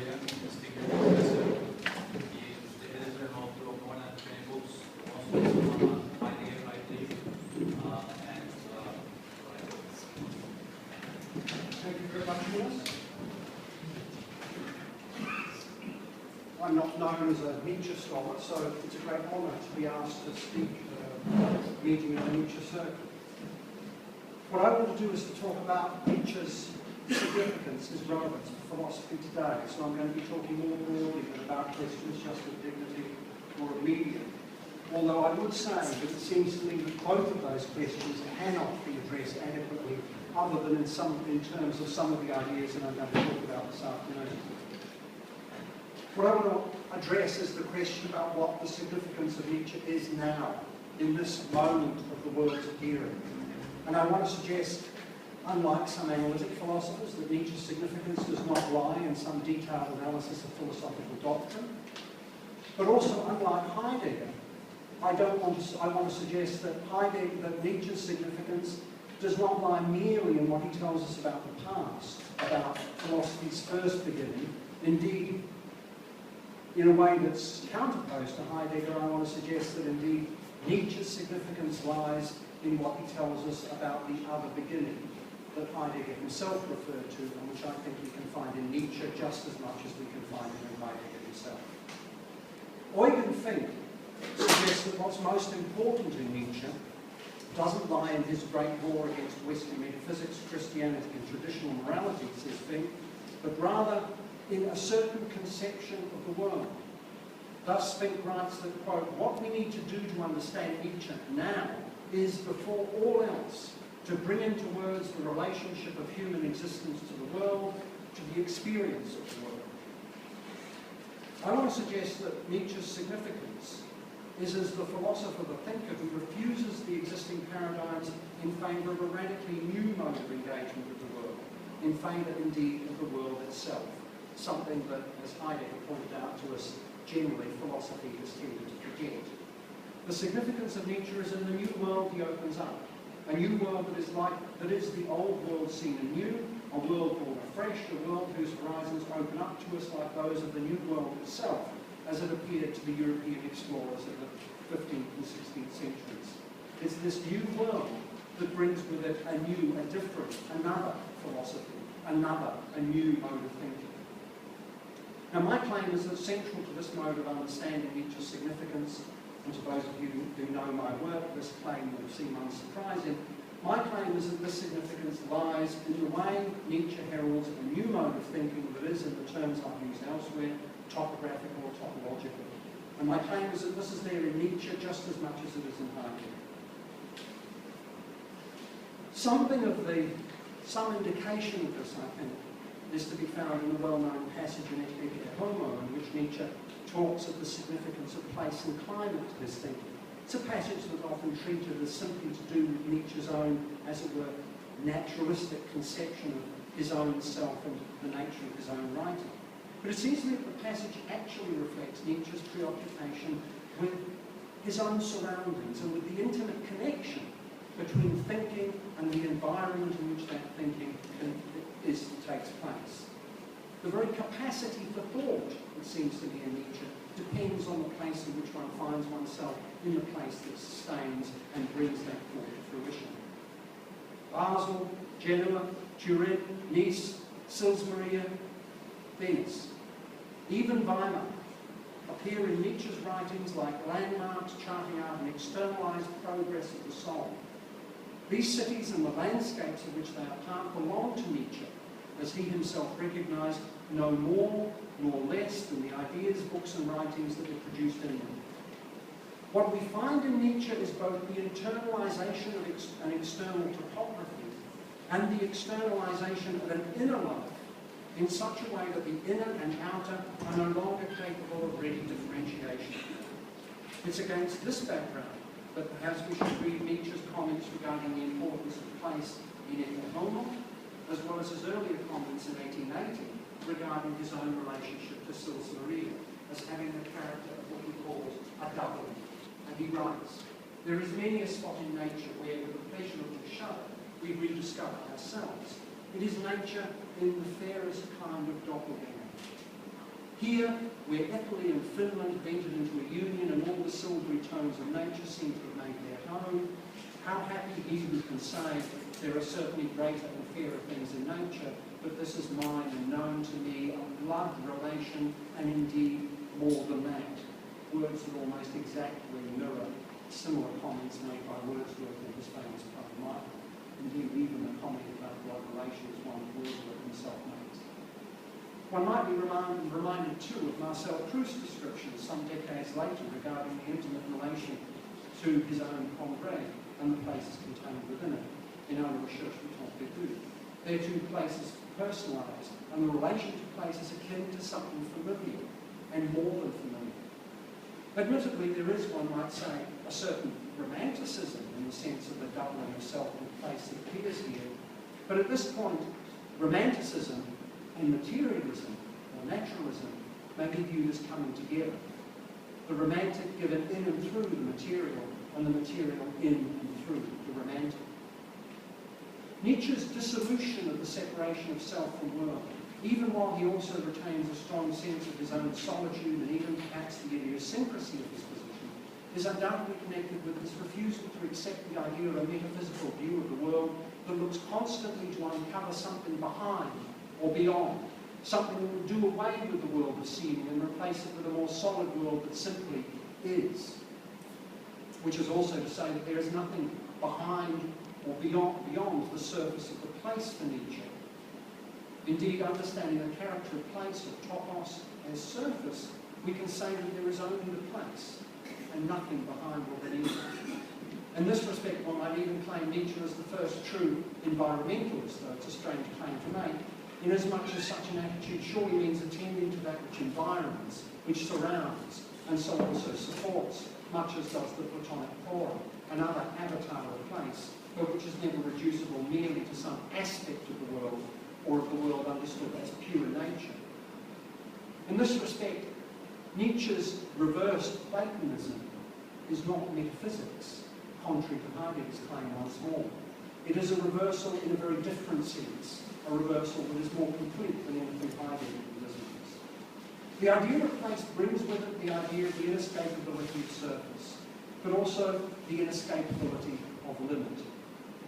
young distinguished professor. He is the editor and author of more than 20 books, also on Heidegger, I believe. Thank you very much, Lewis. I'm not known as a Nietzsche scholar, so it's a great honour to be asked to speak at a meeting of the Nietzsche Circle. What I want to do is to talk about Nietzsche's significance, his relevance for philosophy today. So I'm going to be talking more broadly than about questions just of dignity or of media. Although I would say that it seems to me that both of those questions cannot be addressed adequately other than in terms of some of the ideas that I'm going to talk about this afternoon. What I want to address is the question about what the significance of Nietzsche is now, in this moment of the world's appearing. And I want to suggest, unlike some analytic philosophers, that Nietzsche's significance does not lie in some detailed analysis of philosophical doctrine. But also, unlike Heidegger, I want to suggest that Nietzsche's significance does not lie merely in what he tells us about the past, about philosophy's first beginning. Indeed, in a way that's counterposed to Heidegger, I want to suggest that indeed Nietzsche's significance lies in what he tells us about the other beginning that Heidegger himself referred to, and which I think we can find in Nietzsche just as much as we can find it in Heidegger himself. Eugen Fink suggests that what's most important in Nietzsche doesn't lie in his great war against Western metaphysics, Christianity, and traditional morality, says Fink, but rather in a certain conception of the world. Thus, Fink writes that, quote, what we need to do to understand Nietzsche now is, before all else, to bring into words the relationship of human existence to the world, to the experience of the world. I want to suggest that Nietzsche's significance is as the philosopher, the thinker, who refuses the existing paradigms in favour of a radically new mode of engagement with the world, in favour, indeed, of the world itself. Something that, as Heidegger pointed out to us, generally philosophy has tended to forget. The significance of Nietzsche is in the new world he opens up, a new world that is the old world seen anew, a world born afresh, a world whose horizons open up to us like those of the new world itself, as it appeared to the European explorers of the 15th and 16th centuries. It's this new world that brings with it a new, a different, another philosophy, a new mode of thinking. Now, my claim is that central to this mode of understanding Nietzsche's significance, and to those of you who know my work, this claim will seem unsurprising. My claim is that this significance lies in the way Nietzsche heralds a new mode of thinking that is, in the terms I've used elsewhere, topographical or topological. And my claim is that this is there in Nietzsche just as much as it is in Heidegger. Some indication of this, I think, is to be found in the well-known passage in Ecce Homo, in which Nietzsche talks of the significance of place and climate to his thinking. It's a passage that's often treated as simply to do with Nietzsche's own, as it were, naturalistic conception of his own self and the nature of his own writing. But it seems to me that the passage actually reflects Nietzsche's preoccupation with his own surroundings and with the intimate connection between thinking and the environment in which that thinking takes place. The very capacity for thought, it seems to me in Nietzsche, depends on the place in which one finds oneself in the place that sustains and brings that thought to fruition. Basel, Genoa, Turin, Nice, Sils Maria, Venice, even Weimar appear in Nietzsche's writings like landmarks charting out an externalized progress of the soul. These cities and the landscapes of which they are part belong to Nietzsche, as he himself recognized, no more nor less than the ideas, books and writings that were produced in them. What we find in Nietzsche is both the internalization of an external topography and the externalization of an inner life in such a way that the inner and outer are no longer capable of ready differentiation. It's against this background that perhaps we should read Nietzsche's comments regarding the importance of place in Ecce Homo, as well as his earlier comments in 1880 regarding his own relationship to Sils Maria as having the character of what he calls a doubling. And he writes, there is many a spot in nature where, with the pleasure of the show, we rediscover ourselves. It is nature in the fairest kind of doppelganger. Here, where Italy and Finland entered into a union and all the silvery tones of nature seem to have made their home, how happy he who can say, there are certainly greater and fairer things in nature, but this is mine and known to me, a blood relation, and indeed more than that. Words that almost exactly mirror similar comments made by Wordsworth in his famous poem Michael. Indeed, even the comment about blood relation is one Wordsworth himself makes. One might be reminded too of Marcel Proust's description some decades later regarding the intimate relation to his own Congrès and the places contained within it, in our research we talk perdu. They're two places personalised, and the relation to places akin to something familiar and more than familiar. Admittedly, there is, one might say, a certain romanticism in the sense of the doubling of self and place that appears here. But at this point, romanticism and materialism, or naturalism, may be viewed as coming together. The romantic given in and through the material, and the material in and through the romantic. Nietzsche's dissolution of the separation of self from world, even while he also retains a strong sense of his own solitude and even perhaps the idiosyncrasy of his position, is undoubtedly connected with his refusal to accept the idea of a metaphysical view of the world that looks constantly to uncover something behind or beyond, something that would do away with the world of seeming and replace it with a more solid world that simply is. Which is also to say that there is nothing behind or beyond the surface of the place for Nietzsche. Indeed, understanding the character of place, of topos, as surface, we can say that there is only the place and nothing behind or beneath it. In this respect, one might even claim Nietzsche as the first true environmentalist, though it's a strange claim to make, inasmuch as such an attitude surely means attending to that which environs, which surrounds, and so also supports, much as does the Platonic forum, another avatar of place, but which is never reducible merely to some aspect of the world, or of the world understood as pure nature. In this respect, Nietzsche's reversed Platonism is not metaphysics, contrary to Heidegger's claim once more. It is a reversal in a very different sense, a reversal that is more complete than anything Heidegger envisages. The idea of place brings with it the idea of the inescapability of surface, but also the inescapability of limit.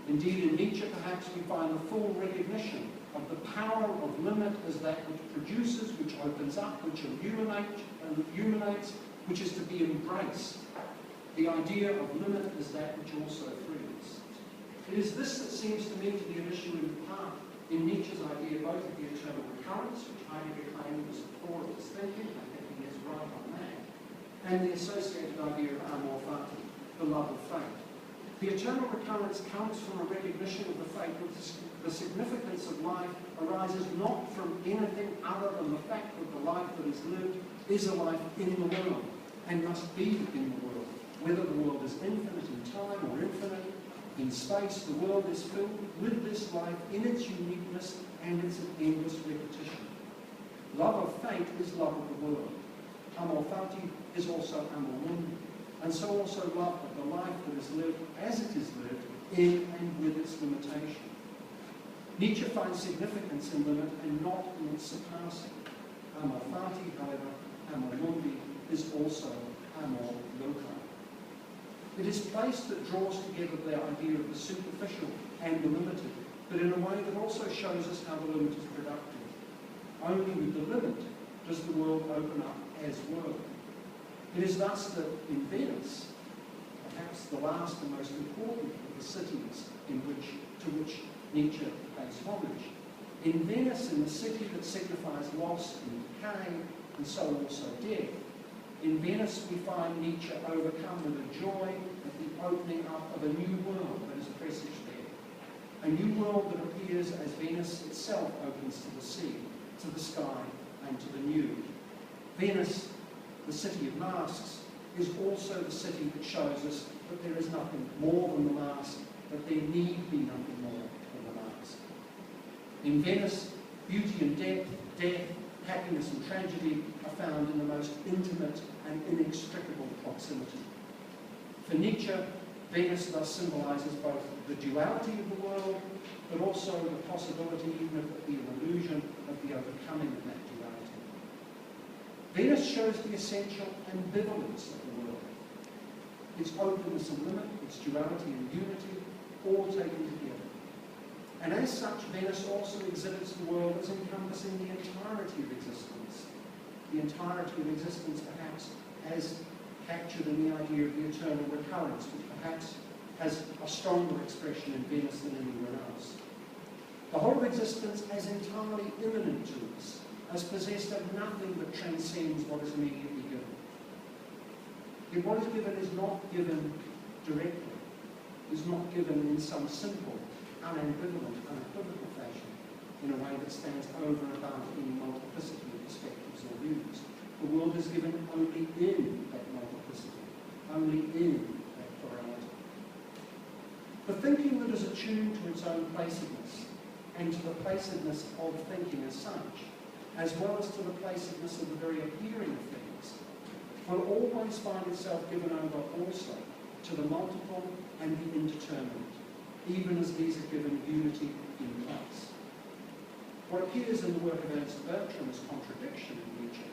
Indeed, in Nietzsche, perhaps we find the full recognition of the power of limit as that which produces, which opens up, which illuminates, which is to be embraced. The idea of limit is that which also frees. It is this that seems to me to be an issue in part in Nietzsche's idea both of the eternal recurrence, which Heidegger claimed was the core of his thinking, I think he is right on that, and the associated idea of amor fati, the love of fate. The eternal recurrence comes from a recognition of the fact that the significance of life arises not from anything other than the fact that the life that is lived is a life in the world, and must be in the world. Whether the world is infinite in time or infinite in space, the world is filled with this life in its uniqueness and its endless repetition. Love of fate is love of the world. Amor fati is also amor mundi, and so also love of the life that is lived as it is lived in and with its limitation. Nietzsche finds significance in limit and not in its surpassing. Amor fati, however, amor mundi, is also amor loci. It is place that draws together the idea of the superficial and the limited, but in a way that also shows us how the limit is productive. Only with the limit does the world open up as world. It is thus that in Venice, perhaps the last and most important of the cities to which Nietzsche pays homage, in Venice, in the city that signifies loss and decay, and so also death, in Venice we find Nietzsche overcome with a joy at the opening up of a new world that is presaged there. A new world that appears as Venice itself opens to the sea, to the sky, and to the nude. Venice, the city of masks, is also the city that shows us that there is nothing more than the mask, that there need be nothing more than the mask. In Venice, beauty and death, happiness and tragedy are found in the most intimate and inextricable proximity. For Nietzsche, Venice thus symbolises both the duality of the world, but also the possibility, even if it be an illusion, of the overcoming of that duality. Venice shows the essential ambivalence of the world. Its openness and limit, its duality and unity, all taken together. And as such, Venice also exhibits the world as encompassing the entirety of existence. The entirety of existence, perhaps, as captured in the idea of the eternal recurrence, which perhaps has a stronger expression in Venice than anywhere else. The whole of existence as entirely immanent to us, as possessed of nothing that transcends what is immediately given. Yet what is given is not given directly, is not given in some simple, unambivalent, unequivocal fashion, in a way that stands over and above any multiplicity of perspectives or views. The world is given only in that multiplicity, only in that plurality. The thinking that is attuned to its own placidness, and to the placidness of thinking as such, as well as to the placidness of the very appearing of things, will always find itself given over also to the multiple and the indeterminate, even as these are given unity in place. What appears in the work of Ernst Bertram as contradiction in Nietzsche,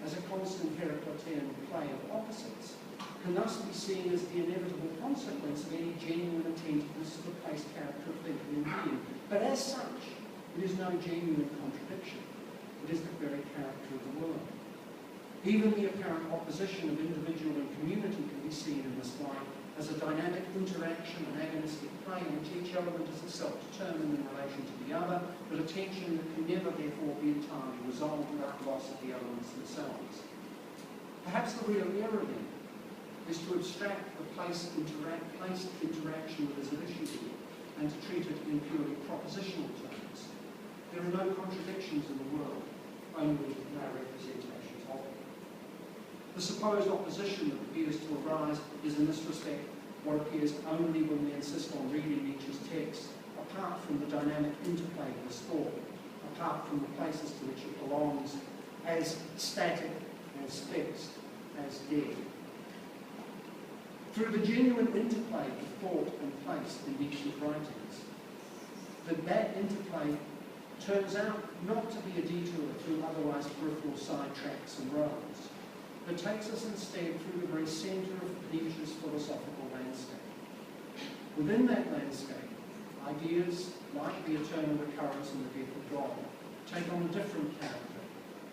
as a constant Heraclitean play of opposites, can thus be seen as the inevitable consequence of any genuine attentiveness to the placed character of thinking and being. But as such, it is no genuine contradiction. It is the very character of the world. Even the apparent opposition of individual and community can be seen in this light as a dynamic interaction, an agonistic play in which each element is itself determined in relation to the other, but a tension that can never therefore be entirely resolved without loss of the elements themselves. Perhaps the real error then is to abstract the placed interaction that is at issue here and to treat it in purely propositional terms. There are no contradictions in the world, only no representations of it. The supposed opposition that appears to arise is in this respect what appears only when we insist on reading Nietzsche's text apart from the dynamic interplay of his thought, apart from the places to which it belongs, as static, as fixed, as dead. Through the genuine interplay of thought and place in Nietzsche's writings, that interplay turns out not to be a detour through otherwise peripheral side tracks and roads, but takes us instead through the very centre of Nietzsche's philosophical landscape. Within that landscape, ideas like the eternal recurrence and the death of God take on a different character,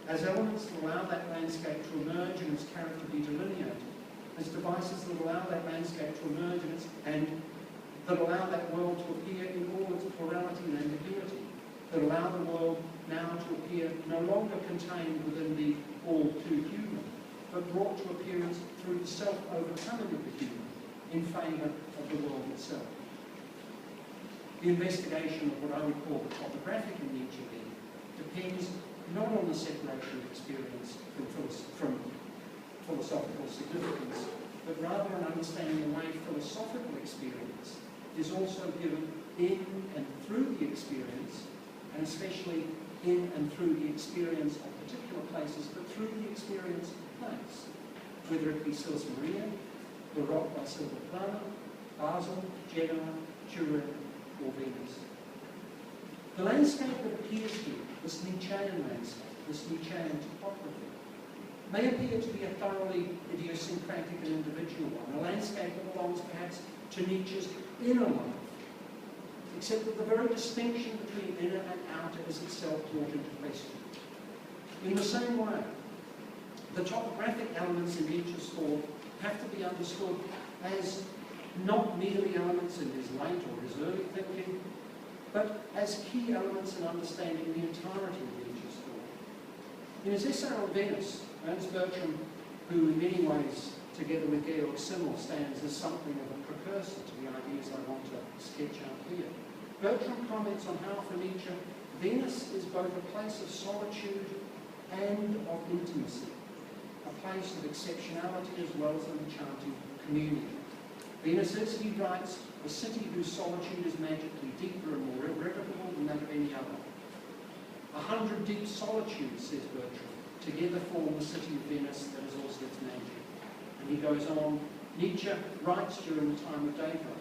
as elements that allow that landscape to emerge and its character be delineated, as devices that allow that landscape to emerge and that allow that world to appear in all its plurality and ambiguity, that allow the world now to appear no longer contained within the all too human, but brought to appearance through the self-overcoming of the human in favour of the world itself. The investigation of what I would call the topographic in Nietzsche then depends not on the separation of experience from philosophical significance, but rather on understanding the way philosophical experience is also given in and through the experience, and especially in and through the experience of particular places, but through the experience of place, whether it be Sils Maria, the rock by Silvaplana, Basel, Genoa, Turin, or Venice. The landscape that appears here, this Nietzschean landscape, this Nietzschean topography, may appear to be a thoroughly idiosyncratic and individual one, a landscape that belongs perhaps to Nietzsche's inner life, except that the very distinction between inner and outer is itself brought into question. In the same way, the topographic elements in Nietzsche's thought have to be understood as not merely elements in his late or his early thinking, but as key elements in understanding the entirety of Nietzsche's thought. In his essay on Venice, Ernst Bertram, who in many ways, together with Georg Simmel, stands as something of a precursor to the ideas I want to sketch out here, Bertram comments on how for Nietzsche, Venice is both a place of solitude and of intimacy, a place of exceptionality as well as an enchanting communion. Venice is, he writes, a city whose solitude is magically deeper and more irrevocable than that of any other. 100 deep solitudes, says Bertram, together form the city of Venice that is also its magic. And he goes on, Nietzsche writes during the time of daybreak,